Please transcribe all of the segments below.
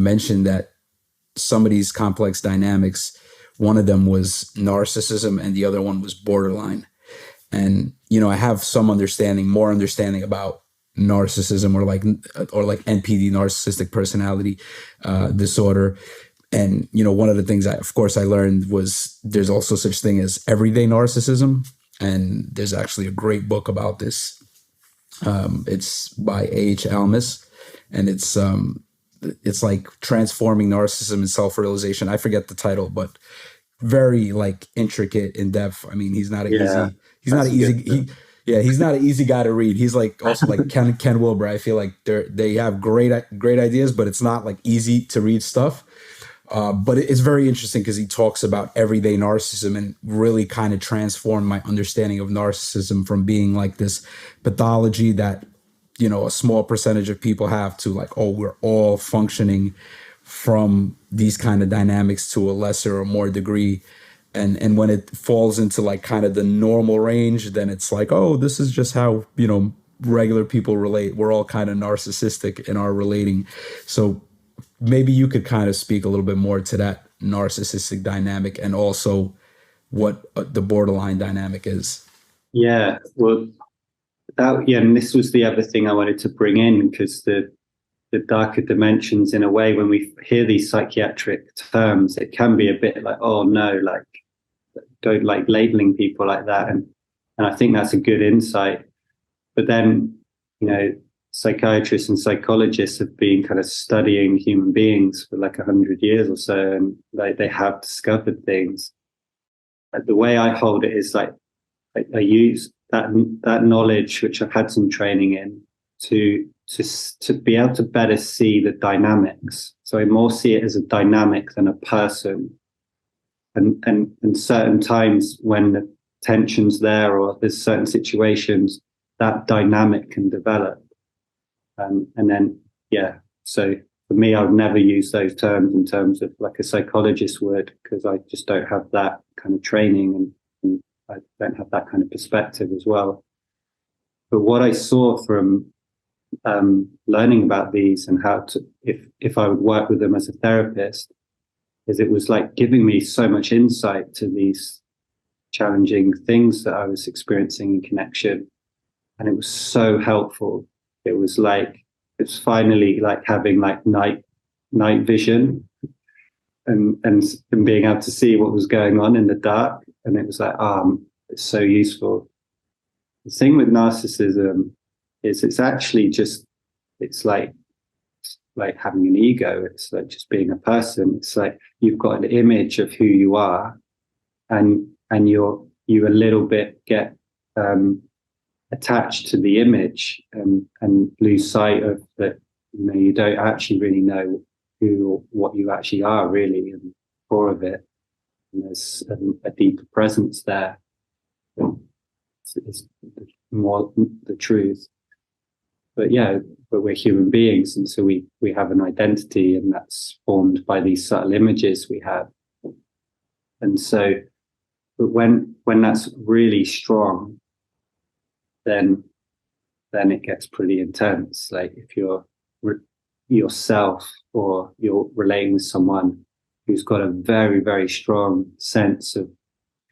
mentioned that some of these complex dynamics, one of them was narcissism and the other one was borderline. And, I have some more understanding about narcissism, or like NPD, narcissistic personality disorder. And, one of the things of course, I learned was there's also such thing as everyday narcissism. And there's actually a great book about this. It's by A.H. Almas, and it's like transforming narcissism and self-realization. I forget the title, but very like intricate, in depth. I mean, he's not an Yeah, he's not an easy guy to read. He's like also like Ken Wilber. I feel like they have great ideas, but it's not like easy to read stuff. But it's very interesting because he talks about everyday narcissism and really kind of transformed my understanding of narcissism from being like this pathology that, a small percentage of people have, to like, oh, we're all functioning from these kind of dynamics to a lesser or more degree. And when it falls into like kind of the normal range, then it's like, oh, this is just how, regular people relate. We're all kind of narcissistic in our relating. So maybe you could kind of speak a little bit more to that narcissistic dynamic, and also what the borderline dynamic is. Yeah. Well, and this was the other thing I wanted to bring in, because the darker dimensions, in a way, when we hear these psychiatric terms, it can be a bit like, oh no, like, don't like labeling people like that. And I think that's a good insight. But then, psychiatrists and psychologists have been kind of studying human beings for like 100 years or so, and they have discovered things. The way I hold it is like, I use that knowledge, which I've had some training in, to be able to better see the dynamics. So I more see it as a dynamic than a person. And certain times when the tension's there, or there's certain situations, that dynamic can develop. And then, so for me, I would never use those terms in terms of like a psychologist would, because I just don't have that kind of training, and I don't have that kind of perspective as well. But what I saw from learning about these, and how to, if I would work with them as a therapist, is it was like giving me so much insight to these challenging things that I was experiencing in connection. And it was so helpful. It was like, it's finally like having like night vision, and being able to see what was going on in the dark. And it was like, it's so useful. The thing with narcissism is it's actually just, it's like having an ego. It's like just being a person. It's like you've got an image of who you are, and you a little bit get attached to the image, and lose sight of that. You don't actually really know who or what you actually are really, and the core of it. And there's a deeper presence there. It's more the truth. But we're human beings, and so we have an identity, and that's formed by these subtle images we have. And so, but when that's really strong, then it gets pretty intense. Like if you're yourself, or you're relating with someone who's got a very, very strong sense of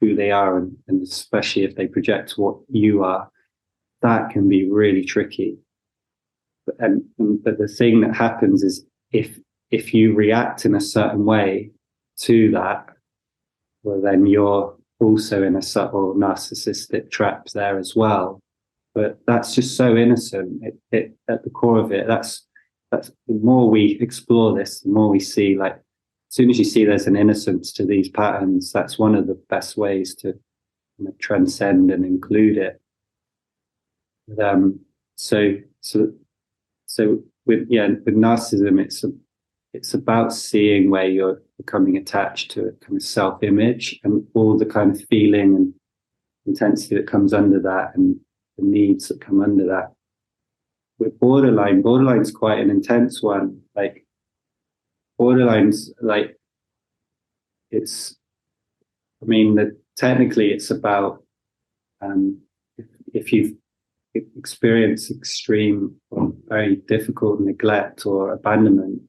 who they are, and especially if they project what you are, that can be really tricky. But the thing that happens is, if you react in a certain way to that, well, then you're also in a subtle narcissistic trap there as well. But that's just so innocent. It at the core of it, that's the more we explore this, the more we see, like, as soon as you see there's an innocence to these patterns, that's one of the best ways to transcend and include it. So with narcissism, it's about seeing where you're becoming attached to a kind of self-image, and all the kind of feeling and intensity that comes under that, and the needs that come under that. With borderline's quite an intense one. Like borderline's like, technically it's about if you've experienced extreme or very difficult neglect or abandonment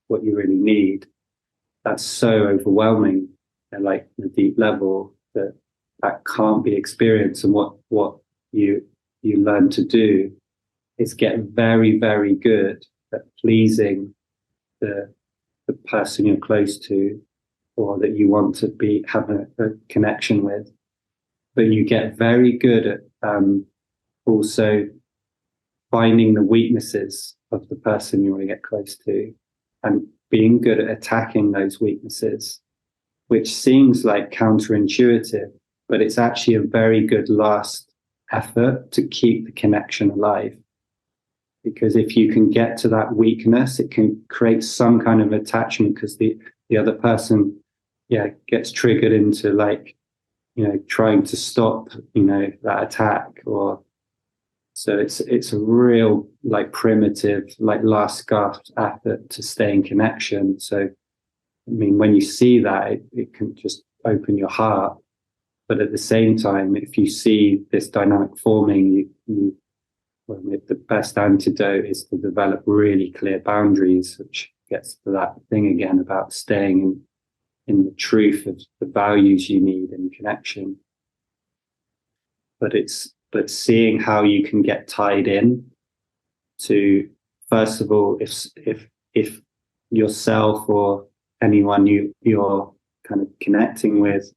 what you really need, that's so overwhelming at like a deep level that can't be experienced. And what you learn to do is get very, very good at pleasing the person you're close to, or that you want to have a connection with. But you get very good at also finding the weaknesses of the person you want to get close to, and being good at attacking those weaknesses, which seems like counterintuitive, but it's actually a very good last effort to keep the connection alive. Because if you can get to that weakness, it can create some kind of attachment, because the other person, gets triggered into like, trying to stop, that attack. Or so it's a real like primitive, like last gasp effort to stay in connection. So, I mean, when you see that, it can just open your heart. But at the same time, if you see this dynamic forming, the best antidote is to develop really clear boundaries, which gets to that thing again about staying in the truth of the values you need in connection. But seeing how you can get tied in to, first of all, if yourself or anyone you're kind of connecting with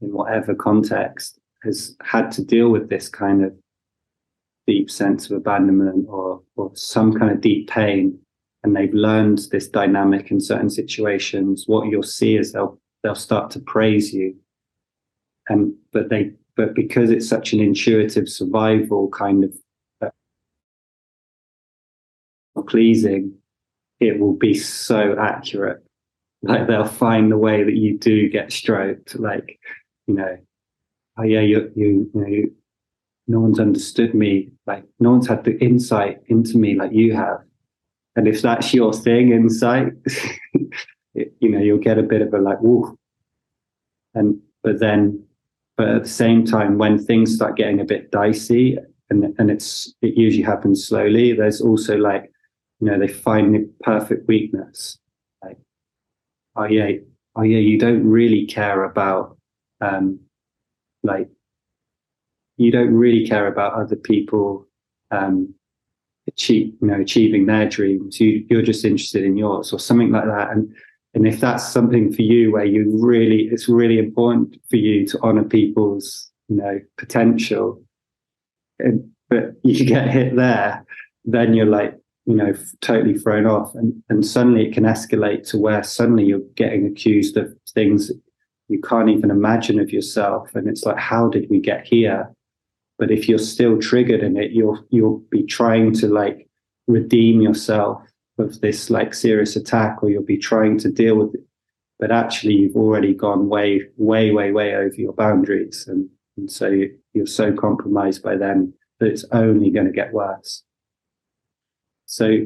in whatever context has had to deal with this kind of deep sense of abandonment or some kind of deep pain, and they've learned this dynamic in certain situations, what you'll see is they'll start to praise you, but because it's such an intuitive survival kind of pleasing, it will be so accurate. Like they'll find the way that you do get stroked, like, oh yeah, you no one's understood me, like no one's had the insight into me like you have. And if that's your thing, insight, you'll get a bit of a like, woo. But at the same time, when things start getting a bit dicey, and it usually happens slowly, there's also like, they find the perfect weakness. Like, oh yeah, you don't really care about, you don't really care about other people achieving their dreams. You're just interested in yours, or something like that. And if that's something for you where it's really important for you to honor people's potential, but you get hit there, then you're like totally thrown off, and suddenly it can escalate to where suddenly you're getting accused of things you can't even imagine of yourself, and it's like, how did we get here? But if you're still triggered in it, you'll be trying to like redeem yourself of this like serious attack, or you'll be trying to deal with it. But actually, you've already gone way, way, way, way over your boundaries, and so you're so compromised by them that it's only going to get worse. So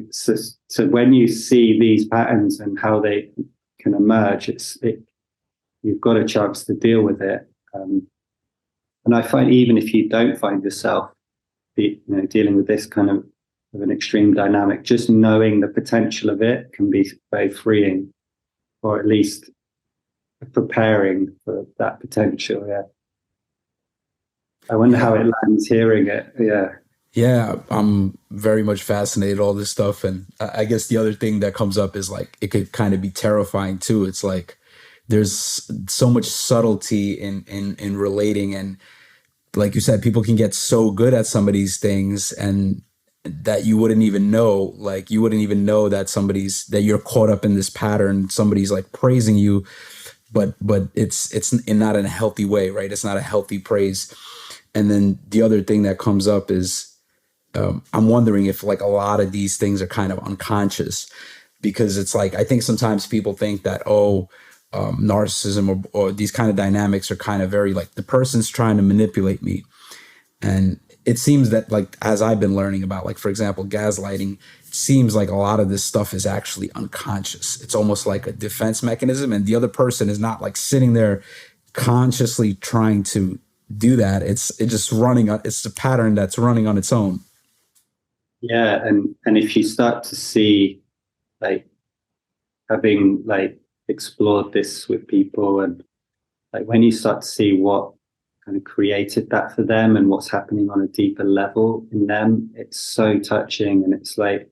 when you see these patterns and how they can emerge, you've got a chance to deal with it. And I find even if you don't find yourself dealing with this kind of an extreme dynamic, just knowing the potential of it can be very freeing, or at least preparing for that potential. Yeah. I wonder how it lands hearing it. Yeah. Yeah, I'm very much fascinated all this stuff. And I guess the other thing that comes up is like, it could kind of be terrifying too. It's like, there's so much subtlety in relating, and like you said, people can get so good at some of these things, and that you wouldn't even know that that you're caught up in this pattern. Somebody's like praising you, but it's not in a healthy way, right? It's not a healthy praise. And then the other thing that comes up is, I'm wondering if like a lot of these things are kind of unconscious, because it's like, I think sometimes people think that, narcissism or these kind of dynamics are kind of very like the person's trying to manipulate me. And it seems that, like, as I've been learning about, like, for example, gaslighting, it seems like a lot of this stuff is actually unconscious. It's almost like a defense mechanism, and the other person is not like sitting there consciously trying to do that. It's just running on, it's a pattern that's running on its own. Yeah. And if you start to see like having like explored this with people, and like when you start to see what kind of created that for them and what's happening on a deeper level in them, it's so touching. And it's like,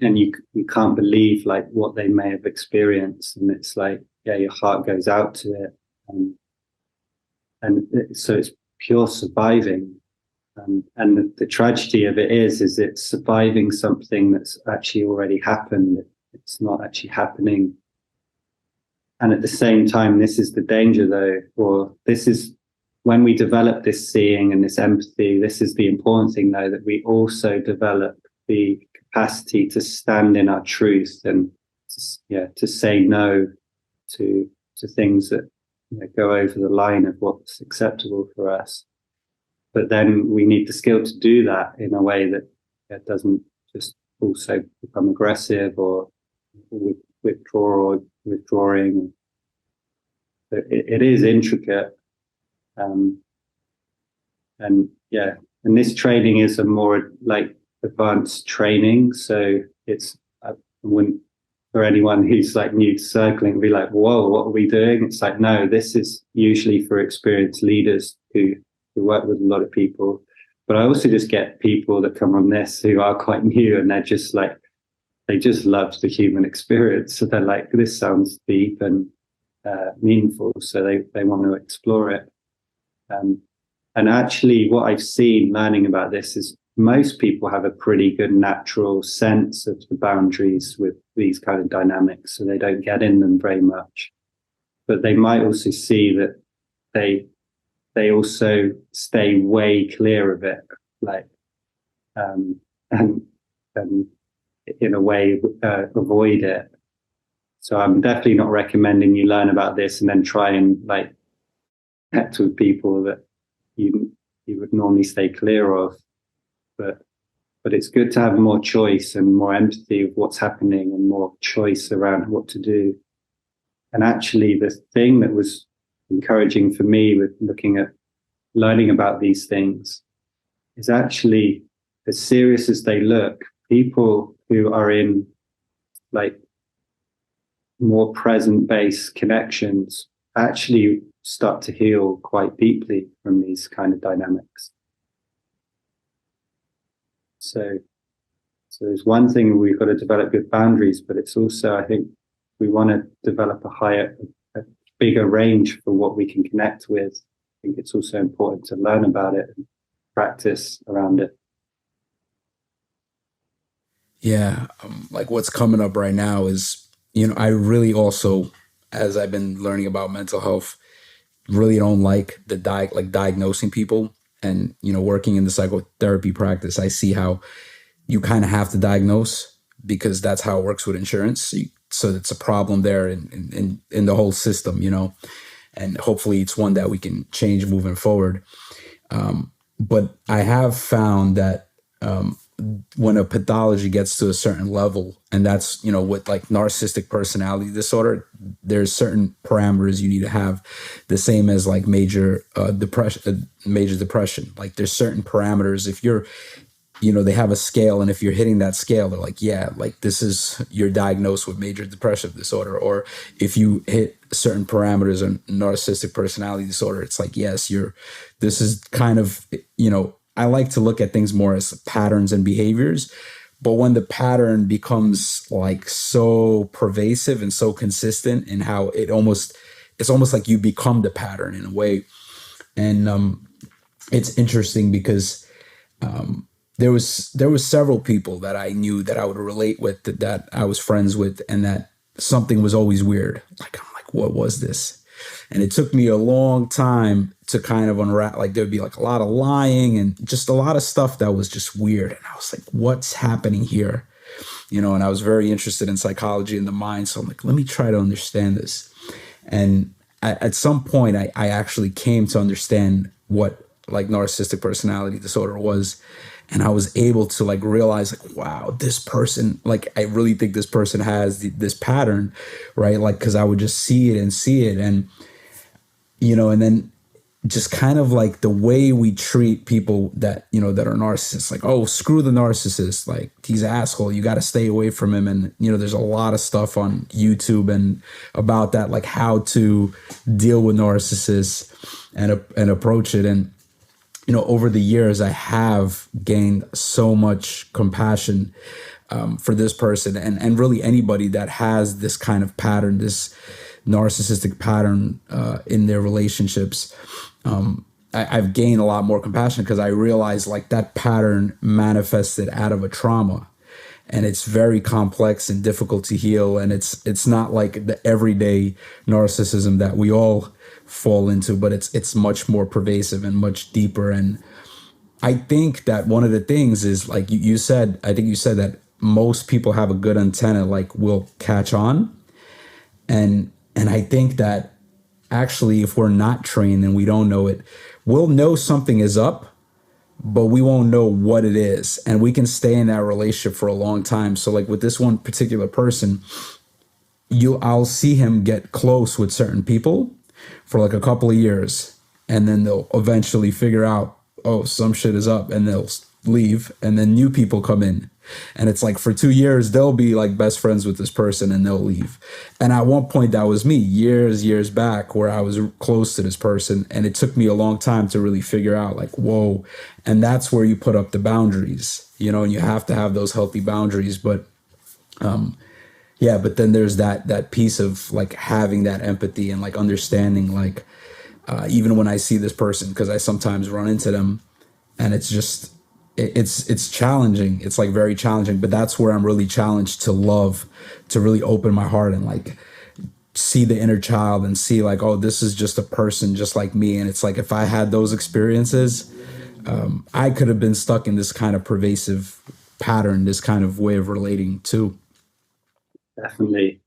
and you can't believe like what they may have experienced, and it's like, yeah, your heart goes out to it. So it's pure surviving. And the tragedy of it is it's surviving something that's actually already happened. It's not actually happening. And at the same time, this is the danger though, or this is when we develop this seeing and this empathy, this is the important thing though, that we also develop the capacity to stand in our truth and to say no to things that go over the line of what's acceptable for us. But then we need the skill to do that in a way that doesn't just also become aggressive or withdrawing. It is intricate. And this training is a more like advanced training. So I wouldn't, for anyone who's like new to circling, be like, whoa, what are we doing? It's like, no, this is usually for experienced leaders who work with a lot of people. But I also just get people that come on this who are quite new, and they're just like, they just love the human experience. So they're like, this sounds deep and meaningful. So they want to explore it. And actually what I've seen learning about this is most people have a pretty good natural sense of the boundaries with these kind of dynamics. So they don't get in them very much, but they might also see that they also stay way clear of it, like, and in a way, avoid it. So I'm definitely not recommending you learn about this and then try and like connect with people that you would normally stay clear of. But it's good to have more choice and more empathy of what's happening and more choice around what to do. And actually the thing that was encouraging for me with looking at learning about these things is actually, as serious as they look, people who are in like more present-based connections actually start to heal quite deeply from these kind of dynamics. So there's one thing, we've got to develop good boundaries, but it's also, I think, we want to develop a bigger range for what we can connect with. I think it's also important to learn about it and practice around it. Yeah, like what's coming up right now is, I really also, as I've been learning about mental health, really don't like diagnosing people. And, working in the psychotherapy practice, I see how you kind of have to diagnose because that's how it works with insurance. So it's a problem there in the whole system, and hopefully it's one that we can change moving forward. But I have found that when a pathology gets to a certain level, and that's, with like narcissistic personality disorder, there's certain parameters you need to have, the same as like major depression. Like there's certain parameters. If you're, they have a scale, and if you're hitting that scale, they're like, yeah, like you're diagnosed with major depressive disorder. Or if you hit certain parameters on narcissistic personality disorder, it's like, yes, this is kind of, I like to look at things more as patterns and behaviors, but when the pattern becomes like so pervasive and so consistent in how it's almost like you become the pattern in a way. And it's interesting because there was several people that I knew that I would relate with, that I was friends with, and that something was always weird. Like, I'm like, what was this? And it took me a long time to kind of unwrap, like there'd be like a lot of lying and just a lot of stuff that was just weird. And I was like, what's happening here? And I was very interested in psychology and the mind. So I'm like, let me try to understand this. And at some point, I actually came to understand what like narcissistic personality disorder was. And I was able to like realize like, wow, this person, like, I really think this person has this pattern, right? Like, cause I would just see it. And, and then just kind of like the way we treat people that, you know, that are narcissists, like, oh, screw the narcissist, like he's an asshole, you got to stay away from him. And you know, there's a lot of stuff on YouTube and about that, like how to deal with narcissists and approach it. And you know, over the years I have gained so much compassion for this person, and really anybody that has this kind of pattern, this narcissistic pattern in their relationships. I've gained a lot more compassion because I realized like that pattern manifested out of a trauma, and it's very complex and difficult to heal. And it's not like the everyday narcissism that we all fall into, but it's much more pervasive and much deeper. And I think that one of the things is like you said, I think you said that most people have a good antenna, like will catch on. And I think that actually, if we're not trained and we don't know it, we'll know something is up, but we won't know what it is. And we can stay in that relationship for a long time. So like with this one particular person, I'll see him get close with certain people for like a couple of years. And then they'll eventually figure out, oh, some shit is up, and they'll leave. And then new people come in. And it's like for 2 years, they'll be like best friends with this person and they'll leave. And at one point, that was me years back, where I was close to this person. And it took me a long time to really figure out like, whoa. And that's where you put up the boundaries, you know, and you have to have those healthy boundaries. But yeah, but then there's that piece of like having that empathy and like understanding, like even when I see this person, because I sometimes run into them, and it's just, it's challenging. It's like very challenging, but that's where I'm really challenged to love, to really open my heart and like see the inner child and see like, oh, this is just a person just like me. And it's like, if I had those experiences, I could have been stuck in this kind of pervasive pattern, this kind of way of relating too. Definitely.